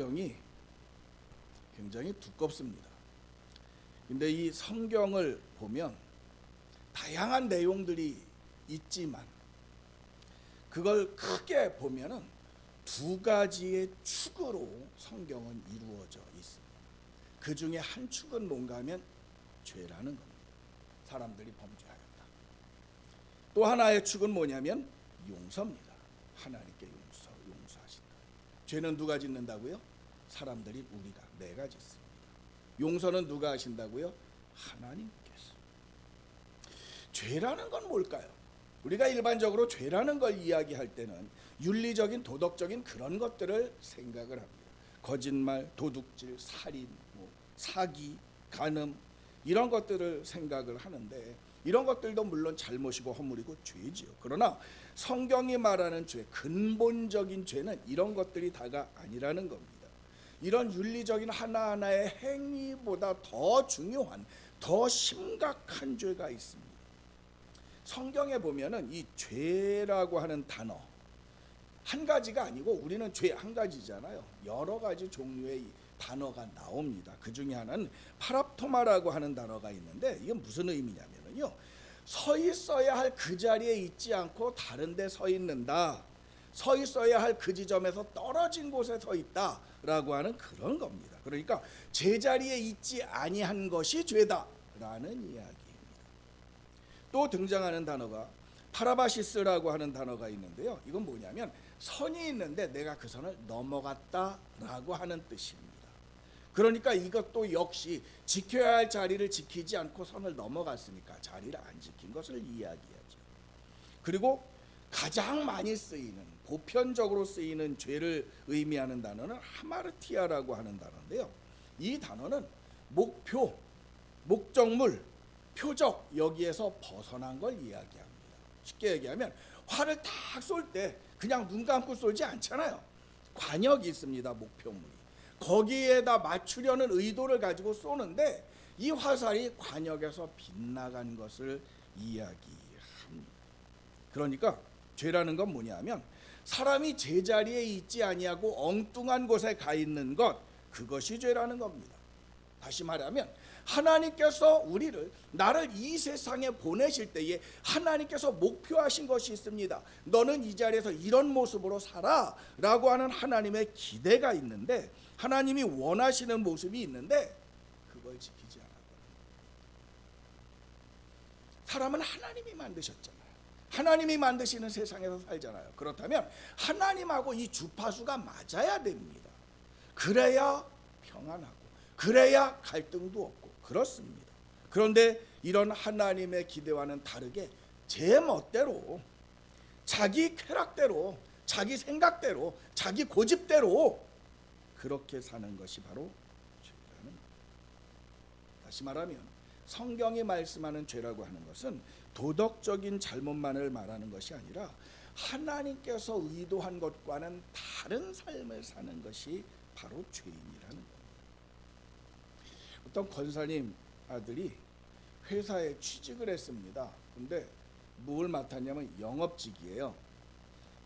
성경이 굉장히 두껍습니다. 근데 이 성경을 보면 다양한 내용들이 있지만 그걸 크게 보면은 두 가지의 축으로 성경은 이루어져 있습니다. 그 중에 한 축은 뭔가 하면 죄라는 겁니다. 사람들이 범죄하였다. 또 하나의 축은 뭐냐면 용서입니다. 하나님께 용서하신다. 죄는 누가 짓는다고요? 사람들이, 우리가, 내가 짓습니다. 용서는 누가 하신다고요? 하나님께서. 죄라는 건 뭘까요? 우리가 일반적으로 죄라는 걸 이야기할 때는 윤리적인, 도덕적인 그런 것들을 생각을 합니다. 거짓말, 도둑질, 살인, 사기, 간음, 이런 것들을 생각을 하는데, 이런 것들도 물론 잘못이고 허물이고 죄지요. 그러나 성경이 말하는 죄, 근본적인 죄는 이런 것들이 다가 아니라는 겁니다. 이런 윤리적인 하나하나의 행위보다 더 중요한, 더 심각한 죄가 있습니다. 성경에 보면은 이 죄라고 하는 단어 한 가지가 아니고, 우리는 죄 한 가지잖아요. 여러 가지 종류의 단어가 나옵니다. 그 중에 하나는 파랍토마라고 하는 단어가 있는데, 이게 무슨 의미냐면요, 서 있어야 할 그 자리에 있지 않고 다른 데 서 있는다, 서 있어야 할 그 지점에서 떨어진 곳에 서 있다라고 하는 그런 겁니다. 그러니까 제자리에 있지 아니한 것이 죄다라는 이야기입니다. 또 등장하는 단어가 파라바시스라고 하는 단어가 있는데요, 이건 뭐냐면 선이 있는데 내가 그 선을 넘어갔다라고 하는 뜻입니다. 그러니까 이것도 역시 지켜야 할 자리를 지키지 않고 선을 넘어갔으니까 자리를 안 지킨 것을 이야기하죠. 그리고 가장 많이 쓰이는, 보편적으로 쓰이는 죄를 의미하는 단어는 하마르티아라고 하는 단어인데요, 이 단어는 목표, 목적물, 표적, 여기에서 벗어난 걸 이야기합니다. 쉽게 얘기하면 활을 탁 쏠 때 그냥 눈 감고 쏘지 않잖아요. 관역이 있습니다. 목표물이. 거기에다 맞추려는 의도를 가지고 쏘는데 이 화살이 관역에서 빗나간 것을 이야기합니다. 그러니까 죄라는 건 뭐냐면 사람이 제자리에 있지 아니하고 엉뚱한 곳에 가 있는 것, 그것이 죄라는 겁니다. 다시 말하면 하나님께서 나를 이 세상에 보내실 때에 하나님께서 목표하신 것이 있습니다. 너는 이 자리에서 이런 모습으로 살아 라고 하는 하나님의 기대가 있는데, 하나님이 원하시는 모습이 있는데 그걸 지키지 않았거든요. 사람은 하나님이 만드셨잖아요. 하나님이 만드시는 세상에서 살잖아요. 그렇다면 하나님하고 이 주파수가 맞아야 됩니다. 그래야 평안하고, 그래야 갈등도 없고 그렇습니다. 그런데 이런 하나님의 기대와는 다르게 제 멋대로, 자기 쾌락대로, 자기 생각대로, 자기 고집대로 그렇게 사는 것이 바로 죄라는 겁니다. 다시 말하면 성경이 말씀하는 죄라고 하는 것은 도덕적인 잘못만을 말하는 것이 아니라 하나님께서 의도한 것과는 다른 삶을 사는 것이 바로 죄인이라는 겁니다. 어떤 권사님 아들이 회사에 취직을 했습니다. 근데 뭘 맡았냐면 영업직이에요.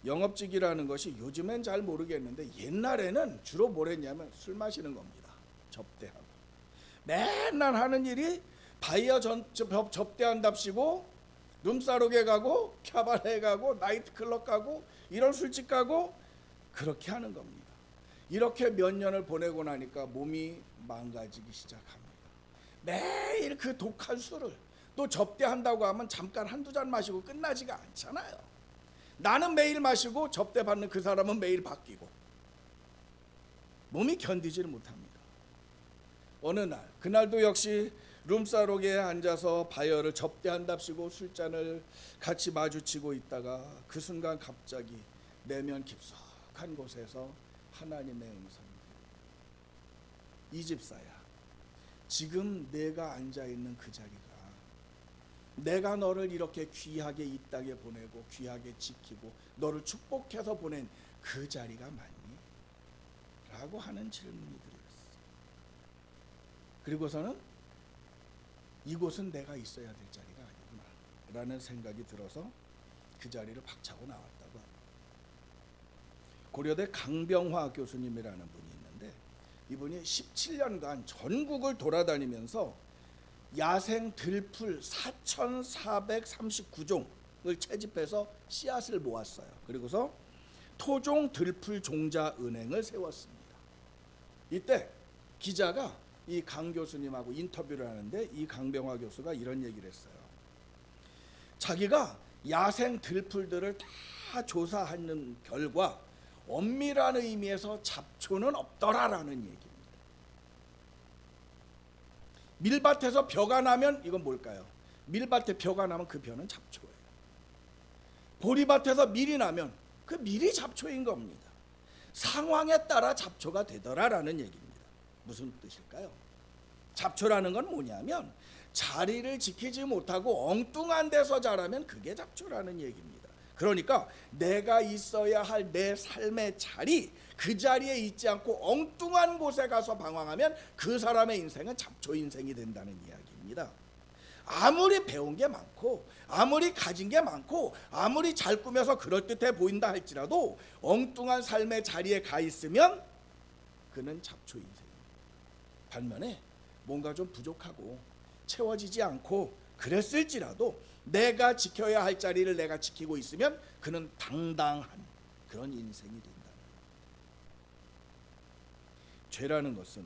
영업직이라는 것이 요즘엔 잘 모르겠는데 옛날에는 주로 뭘 했냐면 술 마시는 겁니다. 접대하고. 맨날 하는 일이 바이어 접대한답시고 룸사롱에 가고 캬바레 가고 나이트클럽 가고 이런 술집 가고 그렇게 하는 겁니다. 이렇게 몇 년을 보내고 나니까 몸이 망가지기 시작합니다. 매일 그 독한 술을, 또 접대한다고 하면 잠깐 한두 잔 마시고 끝나지가 않잖아요. 나는 매일 마시고 접대받는 그 사람은 매일 바뀌고 몸이 견디지를 못합니다. 어느 날, 그날도 역시 룸사롱에 앉아서 바이어를 접대한답시고 술잔을 같이 마주치고 있다가 그 순간 갑자기 내면 깊숙한 곳에서 하나님의 음성이, 이 집사야, 지금 내가 앉아있는 그 자리가 내가 너를 이렇게 귀하게 이 땅에 보내고 귀하게 지키고 너를 축복해서 보낸 그 자리가 맞니? 라고 하는 질문이 들렸어요. 그리고서는 이곳은 내가 있어야 될 자리가 아니구나 라는 생각이 들어서 그 자리를 박차고 나왔다고 합니다. 고려대 강병화 교수님이라는 분이 있는데 이분이 17년간 전국을 돌아다니면서 야생 들풀 4,439종을 채집해서 씨앗을 모았어요. 그리고서 토종 들풀 종자 은행을 세웠습니다. 이때 기자가 이 강 교수님하고 인터뷰를 하는데 이 강병화 교수가 이런 얘기를 했어요. 자기가 야생 들풀들을 다 조사하는 결과 엄밀한 의미에서 잡초는 없더라라는 얘기입니다. 밀밭에서 벼가 나면 이건 뭘까요? 밀밭에 벼가 나면 그 벼는 잡초예요. 보리밭에서 밀이 나면 그 밀이 잡초인 겁니다. 상황에 따라 잡초가 되더라라는 얘기입니다. 무슨 뜻일까요? 잡초라는 건 뭐냐면 자리를 지키지 못하고 엉뚱한 데서 자라면 그게 잡초라는 얘기입니다. 그러니까 내가 있어야 할 내 삶의 자리, 그 자리에 있지 않고 엉뚱한 곳에 가서 방황하면 그 사람의 인생은 잡초 인생이 된다는 이야기입니다. 아무리 배운 게 많고 아무리 가진 게 많고 아무리 잘 꾸며서 그럴듯해 보인다 할지라도 엉뚱한 삶의 자리에 가 있으면 그는 잡초 인생입니다. 반면에 뭔가 좀 부족하고 채워지지 않고 그랬을지라도 내가 지켜야 할 자리를 내가 지키고 있으면 그는 당당한 그런 인생이 된다는 거예요. 죄라는 것은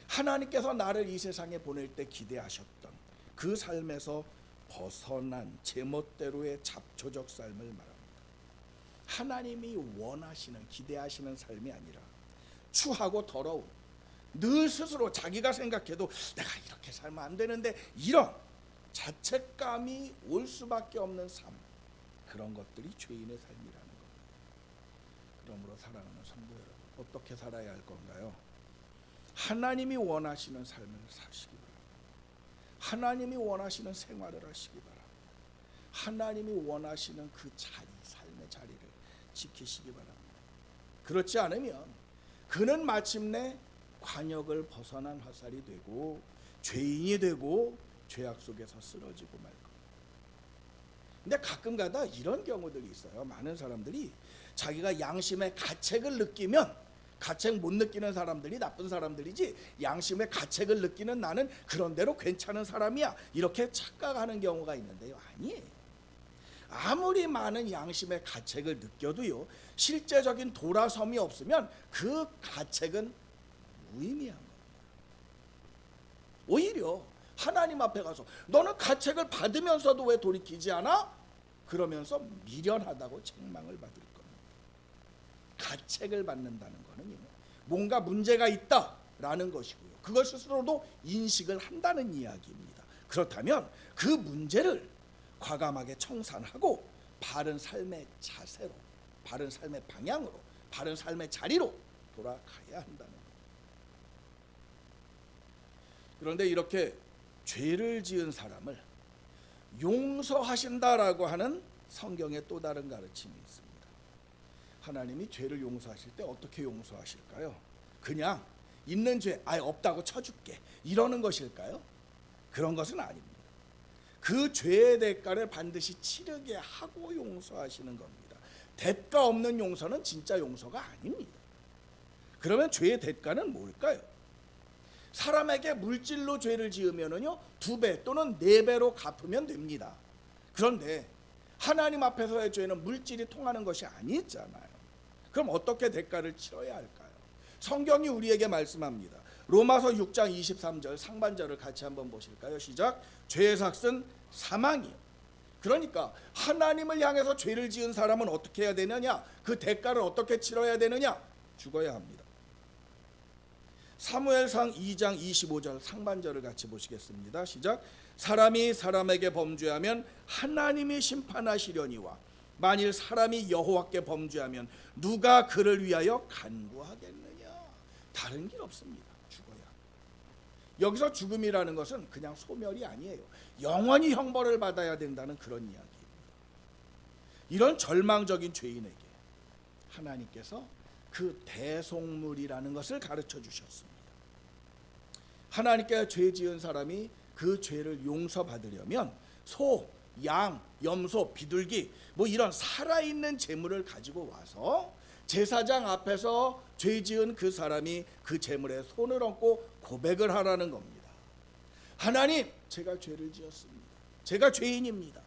하나님께서 나를 이 세상에 보낼 때 기대하셨던 그 삶에서 벗어난 제멋대로의 잡초적 삶을 말합니다. 하나님이 원하시는 기대하시는 삶이 아니라 추하고 더러운 늘 스스로 자기가 생각해도 내가 이렇게 살면 안 되는데 이런 자책감이 올 수밖에 없는 삶, 그런 것들이 죄인의 삶이라는 겁니다. 그러므로 사랑하는 성도 여러분, 어떻게 살아야 할 건가요? 하나님이 원하시는 삶을 사시기 바랍니다. 하나님이 원하시는 생활을 하시기 바랍니다. 하나님이 원하시는 그 자리, 삶의 자리를 지키시기 바랍니다. 그렇지 않으면 그는 마침내 관역을 벗어난 화살이 되고 죄인이 되고 죄악 속에서 쓰러지고 말 겁니다. 근데 가끔가다 이런 경우들이 있어요. 많은 사람들이 자기가 양심의 가책을 느끼면, 가책 못 느끼는 사람들이 나쁜 사람들이지 양심의 가책을 느끼는 나는 그런대로 괜찮은 사람이야, 이렇게 착각하는 경우가 있는데요. 아니에요. 아무리 많은 양심의 가책을 느껴도요, 실제적인 돌아섬이 없으면 그 가책은 무의미한 겁니다. 오히려 하나님 앞에 가서 너는 가책을 받으면서도 왜 돌이키지 않아? 그러면서 미련하다고 책망을 받을 겁니다. 가책을 받는다는 것은요, 뭔가 문제가 있다라는 것이고요, 그걸 스스로도 인식을 한다는 이야기입니다. 그렇다면 그 문제를 과감하게 청산하고 바른 삶의 자세로, 바른 삶의 방향으로, 바른 삶의 자리로 돌아가야 한다는 겁니다. 그런데 이렇게 죄를 지은 사람을 용서하신다라고 하는 성경의 또 다른 가르침이 있습니다. 하나님이 죄를 용서하실 때 어떻게 용서하실까요? 그냥 있는 죄 아예 없다고 쳐줄게 이러는 것일까요? 그런 것은 아닙니다. 그 죄의 대가를 반드시 치르게 하고 용서하시는 겁니다. 대가 없는 용서는 진짜 용서가 아닙니다. 그러면 죄의 대가는 뭘까요? 사람에게 물질로 죄를 지으면은요 2배 또는 4배로 갚으면 됩니다. 그런데 하나님 앞에서의 죄는 물질이 통하는 것이 아니잖아요. 그럼 어떻게 대가를 치러야 할까요? 성경이 우리에게 말씀합니다. 로마서 6장 23절 상반절을 같이 한번 보실까요? 시작. 죄의 삭은 사망이요. 그러니까 하나님을 향해서 죄를 지은 사람은 어떻게 해야 되느냐? 그 대가를 어떻게 치러야 되느냐? 죽어야 합니다. 사무엘상 2장 25절 상반절을 같이 보시겠습니다. 시작. 사람이 사람에게 범죄하면 하나님이 심판하시려니와 만일 사람이 여호와께 범죄하면 누가 그를 위하여 간구하겠느냐? 다른 길 없습니다. 죽어야. 여기서 죽음이라는 것은 그냥 소멸이 아니에요. 영원히 형벌을 받아야 된다는 그런 이야기입니다. 이런 절망적인 죄인에게 하나님께서 그 대속물이라는 것을 가르쳐 주셨습니다. 하나님께 죄 지은 사람이 그 죄를 용서받으려면 소, 양, 염소, 비둘기 뭐 이런 살아있는 재물을 가지고 와서 제사장 앞에서 죄 지은 그 사람이 그 제물에 손을 얹고 고백을 하라는 겁니다. 하나님, 제가 죄를 지었습니다. 제가 죄인입니다.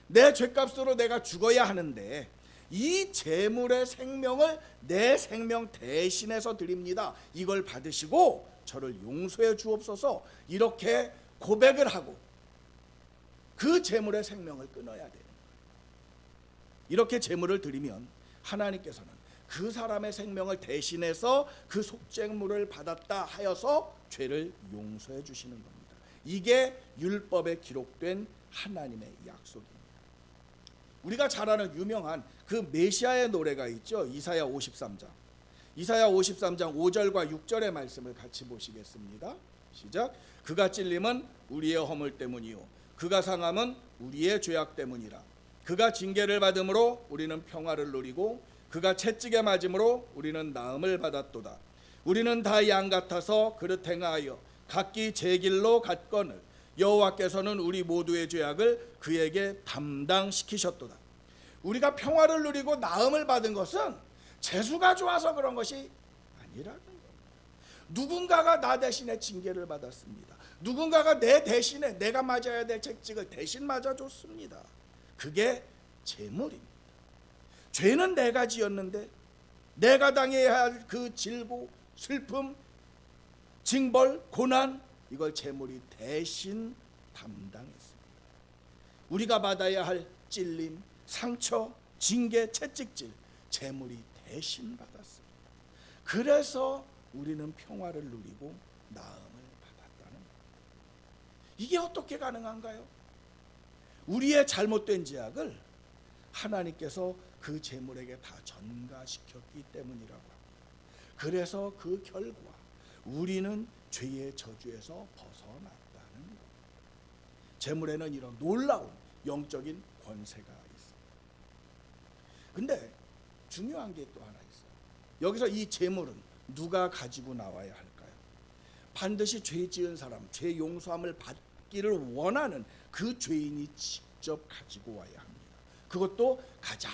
내 죄값으로 내가 죽어야 하는데 이 제물의 생명을 내 생명 대신해서 드립니다. 이걸 받으시고 저를 용서해 주옵소서. 이렇게 고백을 하고 그 제물의 생명을 끊어야 되는 거예요. 이렇게 제물을 드리면 하나님께서는 그 사람의 생명을 대신해서 그 속죄물을 받았다 하여서 죄를 용서해 주시는 겁니다. 이게 율법에 기록된 하나님의 약속입니다. 우리가 잘 아는 유명한 그 메시아의 노래가 있죠. 이사야 53장. 이사야 53장 5절과 6절의 말씀을 같이 보시겠습니다. 시작. 그가 찔림은 우리의 허물 때문이요 그가 상함은 우리의 죄악 때문이라. 그가 징계를 받음으로 우리는 평화를 누리고 그가 채찍에 맞음으로 우리는 나음을 받았도다. 우리는 다 양 같아서 그릇 행하여 각기 제 길로 갔거늘 여호와께서는 우리 모두의 죄악을 그에게 담당시키셨도다. 우리가 평화를 누리고 나음을 받은 것은 재수가 좋아서 그런 것이 아니라는 겁니다. 누군가가 나 대신에 징계를 받았습니다. 누군가가 내 대신에 내가 맞아야 될 채찍을 대신 맞아줬습니다. 그게 제물입니다. 죄는 내가 지었는데 내가 당해야 할 그 질고 슬픔, 징벌, 고난, 이걸 제물이 대신 담당했습니다. 우리가 받아야 할 찔림, 상처, 징계, 채찍질, 제물이 대신 받았습니다. 그래서 우리는 평화를 누리고 나음을 받았다는 거예요. 이게 어떻게 가능한가요? 우리의 잘못된 죄악을 하나님께서 그 제물에게 다 전가시켰기 때문이라고 합니다. 그래서 그 결과 우리는 죄의 저주에서 벗어났다는 겁니다. 제물에는 이런 놀라운 영적인 권세가 있습니다. 근데 중요한 게 또 하나 있어요. 여기서 이 제물은 누가 가지고 나와야 할까요? 반드시 죄 지은 사람, 죄 용서함을 받기를 원하는 그 죄인이 직접 가지고 와야 합니다. 그것도 가장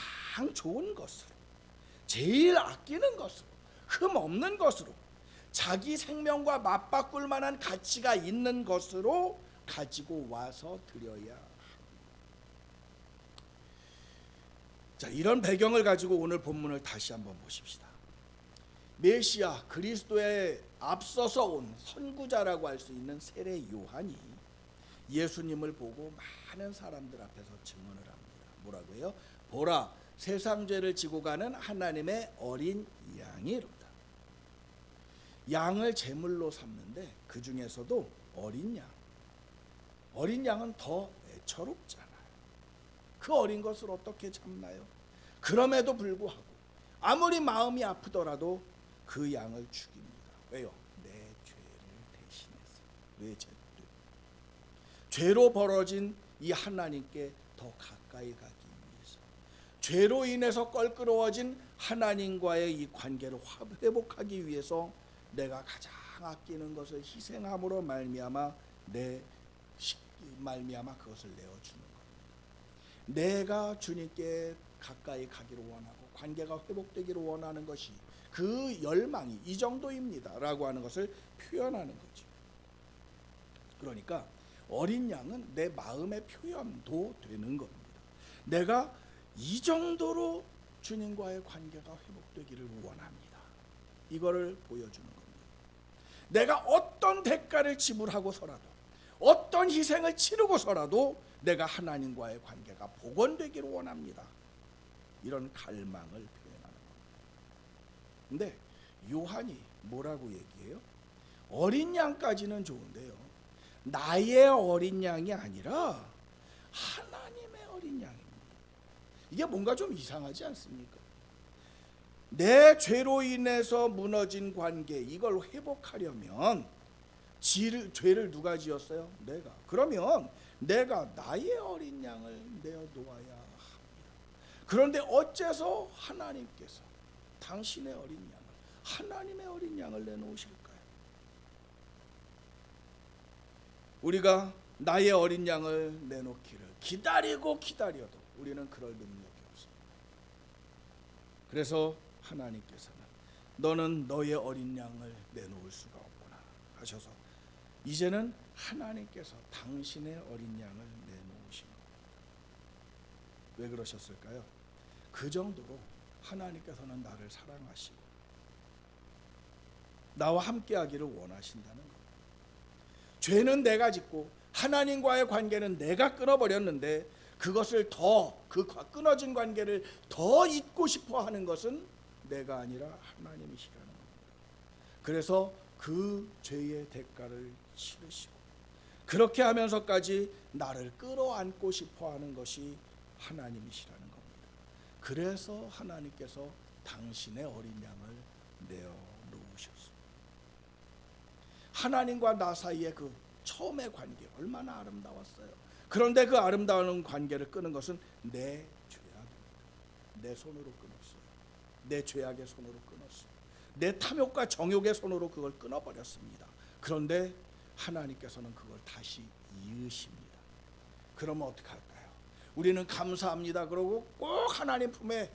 좋은 것으로, 제일 아끼는 것으로, 흠 없는 것으로, 자기 생명과 맞바꿀 만한 가치가 있는 것으로 가지고 와서 드려야 합니다. 자, 이런 배경을 가지고 오늘 본문을 다시 한번 보십시다. 메시아 그리스도에 앞서서 온 선구자라고 할 수 있는 세례 요한이 예수님을 보고 많은 사람들 앞에서 증언을 합니다. 뭐라고 해요? 보라, 세상 죄를 지고 가는 하나님의 어린 양이로다. 양을 제물로 삼는데 그 중에서도 어린 양은 더 애처롭잖아요. 그 어린 것을 어떻게 참나요? 그럼에도 불구하고 아무리 마음이 아프더라도 그 양을 죽입니다. 왜요? 내 죄를 대신해서. 왜 죄로 벌어진 이 하나님께 더 가까이 가기 위해서, 죄로 인해서 껄끄러워진 하나님과의 이 관계를 회복하기 위해서 내가 가장 아끼는 것을 희생함으로 말미암아 그것을 내어주는 겁니다. 내가 주님께 가까이 가기를 원하고 관계가 회복되기를 원하는 것이 그 열망이 이 정도입니다 라고 하는 것을 표현하는 거죠. 그러니까 어린 양은 내 마음의 표현도 되는 겁니다. 내가 이 정도로 주님과의 관계가 회복되기를 원합니다. 이거를 보여주는 겁니다. 내가 어떤 대가를 지불하고서라도, 어떤 희생을 치르고서라도 내가 하나님과의 관계가 복원되기를 원합니다. 이런 갈망을 표현하는 겁니다. 근데 요한이 뭐라고 얘기해요? 어린 양까지는 좋은데요, 나의 어린 양이 아니라 하나님의 어린 양입니다. 이게 뭔가 좀 이상하지 않습니까? 내 죄로 인해서 무너진 관계, 이걸 회복하려면 죄를 누가 지었어요? 내가. 그러면 내가 나의 어린 양을 내어놓아야 합니다. 그런데 어째서 하나님께서 당신의 어린 양을, 하나님의 어린 양을 내놓으실까요? 우리가 나의 어린 양을 내놓기를 기다려도 우리는 그럴 능력이 없습니다. 그래서 하나님께서는 너는 너의 어린 양을 내놓을 수가 없구나 하셔서 이제는 하나님께서 당신의 어린 양을 내놓으신 겁니다. 왜 그러셨을까요? 그 정도로 하나님께서는 나를 사랑하시고 나와 함께하기를 원하신다는 겁니다. 죄는 내가 짓고 하나님과의 관계는 내가 끊어버렸는데 그것을 그 끊어진 관계를 더 잇고 싶어 하는 것은 내가 아니라 하나님이시라는 겁니다. 그래서 그 죄의 대가를 치르시고 그렇게 하면서까지 나를 끌어안고 싶어 하는 것이 하나님이시라는 겁니다. 그래서 하나님께서 당신의 어린 양을 내어놓으셨습니다. 하나님과 나 사이의 그 처음의 관계 얼마나 아름다웠어요. 그런데 그 아름다운 관계를 끄는 것은 내 죄악입니다. 내 손으로 끊었어요. 내 죄악의 손으로 끊었어요. 내 탐욕과 정욕의 손으로 그걸 끊어버렸습니다. 그런데 하나님께서는 그걸 다시 이으십니다. 그러면 어떻게 할까요? 우리는 감사합니다 그러고 꼭 하나님 품에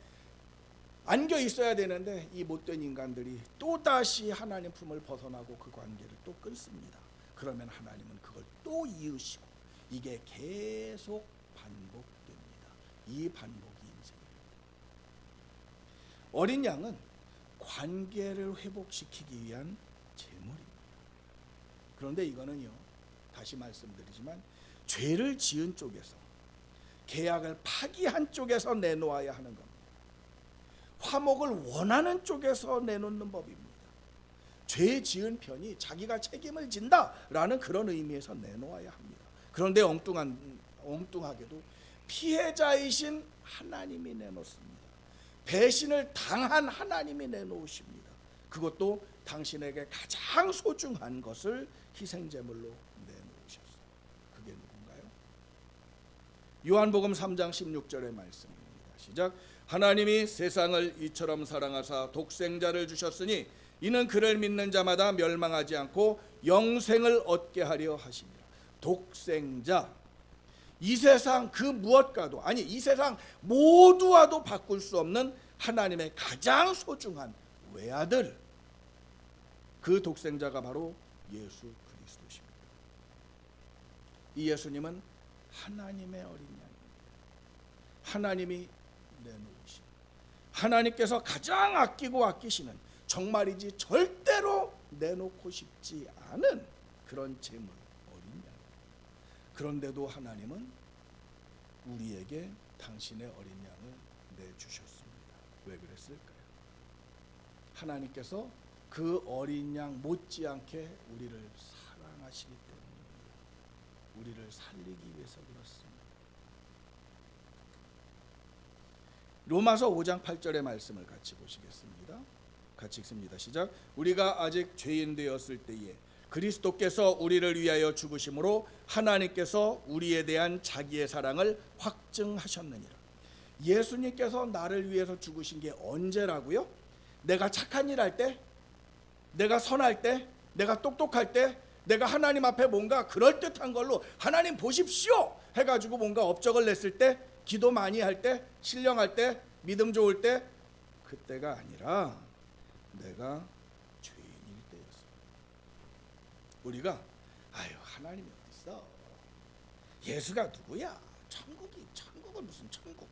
안겨 있어야 되는데 이 못된 인간들이 또다시 하나님 품을 벗어나고 그 관계를 또 끊습니다. 그러면 하나님은 그걸 또 이으시고 이게 계속 반복됩니다. 이 반복이 인생입니다. 어린 양은 관계를 회복시키기 위한 제물입니다. 그런데 이거는요, 다시 말씀드리지만 죄를 지은 쪽에서 계약을 파기한 쪽에서 내놓아야 하는 겁니다. 화목을 원하는 쪽에서 내놓는 법입니다. 죄 지은 편이 자기가 책임을 진다라는 그런 의미에서 내놓아야 합니다. 그런데 엉뚱하게도 피해자이신 하나님이 내놓습니다. 배신을 당한 하나님이 내놓으십니다. 그것도 당신에게 가장 소중한 것을 희생제물로 내놓으셨어요. 그게 누군가요? 요한복음 3장 16절의 말씀입니다. 시작. 하나님이 세상을 이처럼 사랑하사 독생자를 주셨으니 이는 그를 믿는 자마다 멸망하지 않고 영생을 얻게 하려 하심이라. 독생자, 이 세상 그 무엇과도, 아니 이 세상 모두와도 바꿀 수 없는 하나님의 가장 소중한 외아들, 그 독생자가 바로 예수 그리스도십니다. 이 예수님은 하나님의 어린 양입니다. 하나님이 내놓으신, 하나님께서 가장 아끼고 아끼시는, 정말이지 절대로 내놓고 싶지 않은 그런 제물, 어린 양. 그런데도 하나님은 우리에게 당신의 어린 양을 내주셨습니다. 왜 그랬을까요? 하나님께서 그 어린 양 못지않게 우리를 사랑하시기 때문입니다. 우리를 살리기 위해서 그렇습니다. 로마서 5장 8절의 말씀을 같이 보시겠습니다. 같이 읽습니다. 시작. 우리가 아직 죄인 되었을 때에 그리스도께서 우리를 위하여 죽으심으로 하나님께서 우리에 대한 자기의 사랑을 확증하셨느니라. 예수님께서 나를 위해서 죽으신 게 언제라고요? 내가 착한 일 할 때, 내가 선할 때, 내가 똑똑할 때, 내가 하나님 앞에 뭔가 그럴듯한 걸로 하나님 보십시오 해가지고 뭔가 업적을 냈을 때, 기도 많이 할 때, 신령할 때, 믿음 좋을 때, 그때가 아니라 내가 죄인일 때였어요. 우리가 하나님이 어딨어? 예수가 누구야? 천국은 무슨 천국?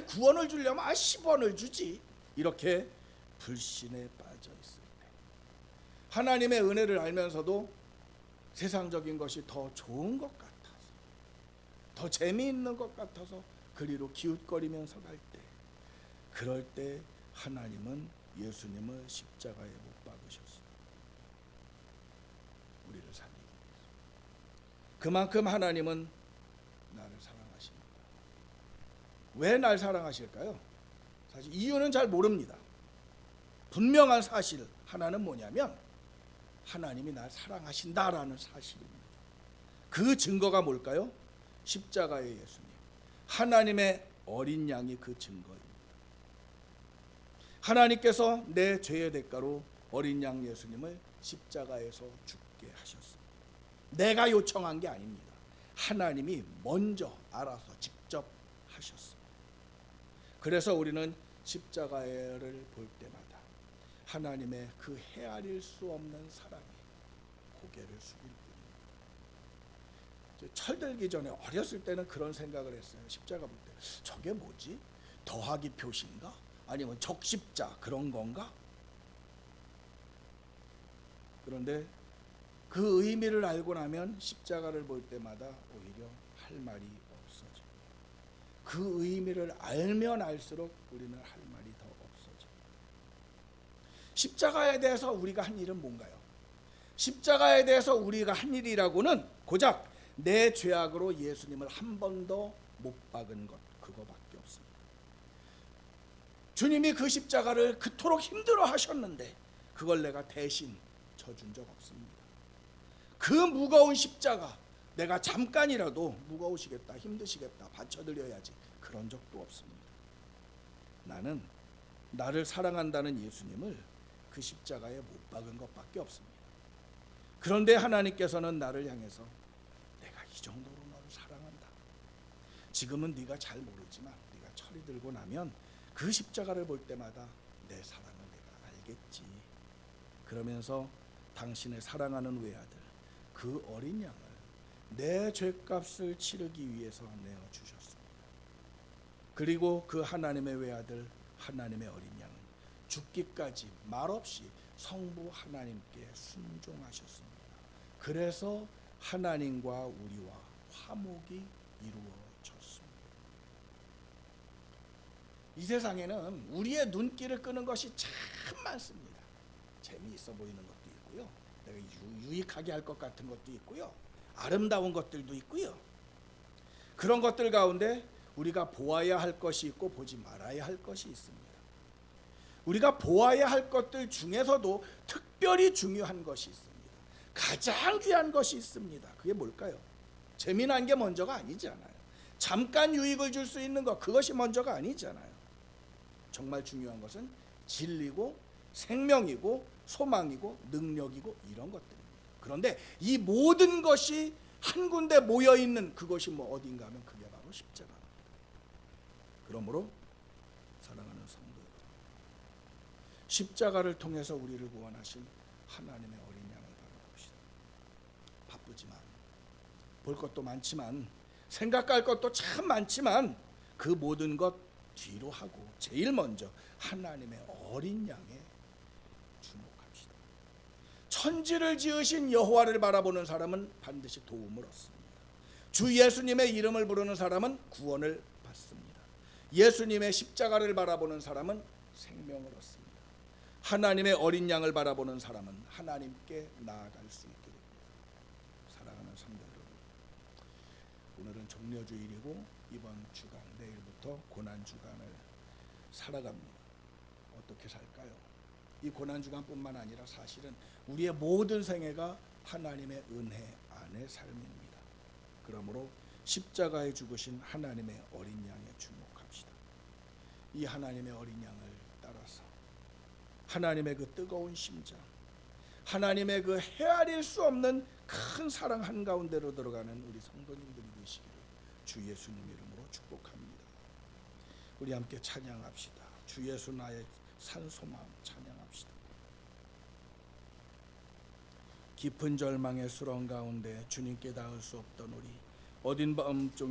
구원을 주려면 10원을 주지. 이렇게 불신에 빠져 있을 때, 하나님의 은혜를 알면서도 세상적인 것이 더 좋은 것 같아서, 더 재미있는 것 같아서 그리로 기웃거리면서 갈 때, 그럴 때 하나님은 예수님을 십자가에 못 박으셨어요. 우리를 살리기 위해서. 그만큼 하나님은 나를 사랑하십니다. 왜 날 사랑하실까요? 사실 이유는 잘 모릅니다. 분명한 사실 하나는 뭐냐면 하나님이 날 사랑하신다라는 사실입니다. 그 증거가 뭘까요? 십자가의 예수님, 하나님의 어린 양이 그 증거입니다. 하나님께서 내 죄의 대가로 어린 양 예수님을 십자가에서 죽게 하셨습니다. 내가 요청한 게 아닙니다. 하나님이 먼저 알아서 직접 하셨습니다. 그래서 우리는 십자가를 볼 때마다 하나님의 그 헤아릴 수 없는 사랑에 고개를 숙일 뿐입니다. 철들기 전에 어렸을 때는 그런 생각을 했어요. 십자가 볼 때 저게 뭐지? 더하기 표시인가? 아니면 적십자 그런 건가? 그런데 그 의미를 알고 나면 십자가를 볼 때마다 오히려 할 말이 없어져. 그 의미를 알면 알수록 우리는 할 말이 더 없어져. 십자가에 대해서 우리가 한 일은 뭔가요? 십자가에 대해서 우리가 한 일이라고는 고작 내 죄악으로 예수님을 한 번도 못 박은 것, 그거밖에 없습니다. 주님이 그 십자가를 그토록 힘들어 하셨는데 그걸 내가 대신 져준 적 없습니다. 그 무거운 십자가 내가 잠깐이라도 무거우시겠다, 힘드시겠다, 받쳐드려야지 그런 적도 없습니다. 나는 나를 사랑한다는 예수님을 그 십자가에 못 박은 것밖에 없습니다. 그런데 하나님께서는 나를 향해서 내가 이 정도로 너를 사랑한다. 지금은 네가 잘 모르지만 네가 철이 들고 나면 그 십자가를 볼 때마다 내 사랑을 내가 알겠지. 그러면서 당신의 사랑하는 외아들 그 어린 양을 내 죄값을 치르기 위해서 내어주셨습니다. 그리고 그 하나님의 외아들 하나님의 어린 양은 죽기까지 말없이 성부 하나님께 순종하셨습니다. 그래서 하나님과 우리와 화목이 이루어졌습니다. 이 세상에는 우리의 눈길을 끄는 것이 참 많습니다. 재미있어 보이는 것도 있고요, 내가 유익하게 할 것 같은 것도 있고요, 아름다운 것들도 있고요. 그런 것들 가운데 우리가 보아야 할 것이 있고 보지 말아야 할 것이 있습니다. 우리가 보아야 할 것들 중에서도 특별히 중요한 것이 있습니다. 가장 귀한 것이 있습니다. 그게 뭘까요? 재미난 게 먼저가 아니잖아요. 잠깐 유익을 줄 수 있는 것, 그것이 먼저가 아니잖아요. 정말 중요한 것은 진리고 생명이고 소망이고 능력이고 이런 것들입니다. 그런데 이 모든 것이 한 군데 모여 있는 그것이 뭐 어딘가 하면 그게 바로 십자가입니다. 그러므로 사랑하는 성도 여러분, 십자가를 통해서 우리를 구원하신 하나님의 어린 양을 바라봅시다. 바쁘지만 볼 것도 많지만 생각할 것도 참 많지만 그 모든 것 뒤로 하고 제일 먼저 하나님의 어린 양에 주목합시다. 천지를 지으신 여호와를 바라보는 사람은 반드시 도움을 얻습니다. 주 예수님의 이름을 부르는 사람은 구원을 받습니다. 예수님의 십자가를 바라보는 사람은 생명을 얻습니다. 하나님의 어린 양을 바라보는 사람은 하나님께 나아갈 수 있게 됩니다. 사랑하는 성도 여러분, 오늘은 종려주일이고 이번 주간 내일부터 고난주간을 살아갑니다. 어떻게 살까요? 이 고난주간뿐만 아니라 사실은 우리의 모든 생애가 하나님의 은혜 안의 삶입니다. 그러므로 십자가에 죽으신 하나님의 어린 양에 주목합시다. 이 하나님의 어린 양을 따라서 하나님의 그 뜨거운 심장, 하나님의 그 헤아릴 수 없는 큰 사랑 한가운데로 들어가는 우리 성도님들이 되시기를 주 예수님 이름으로 축복합니다. 우리 함께 찬양합시다. 주 예수 나의 산소망 찬양합시다. 깊은 절망의 수렁 가운데 주님께 닿을 수 없던 우리 어딘 밤중에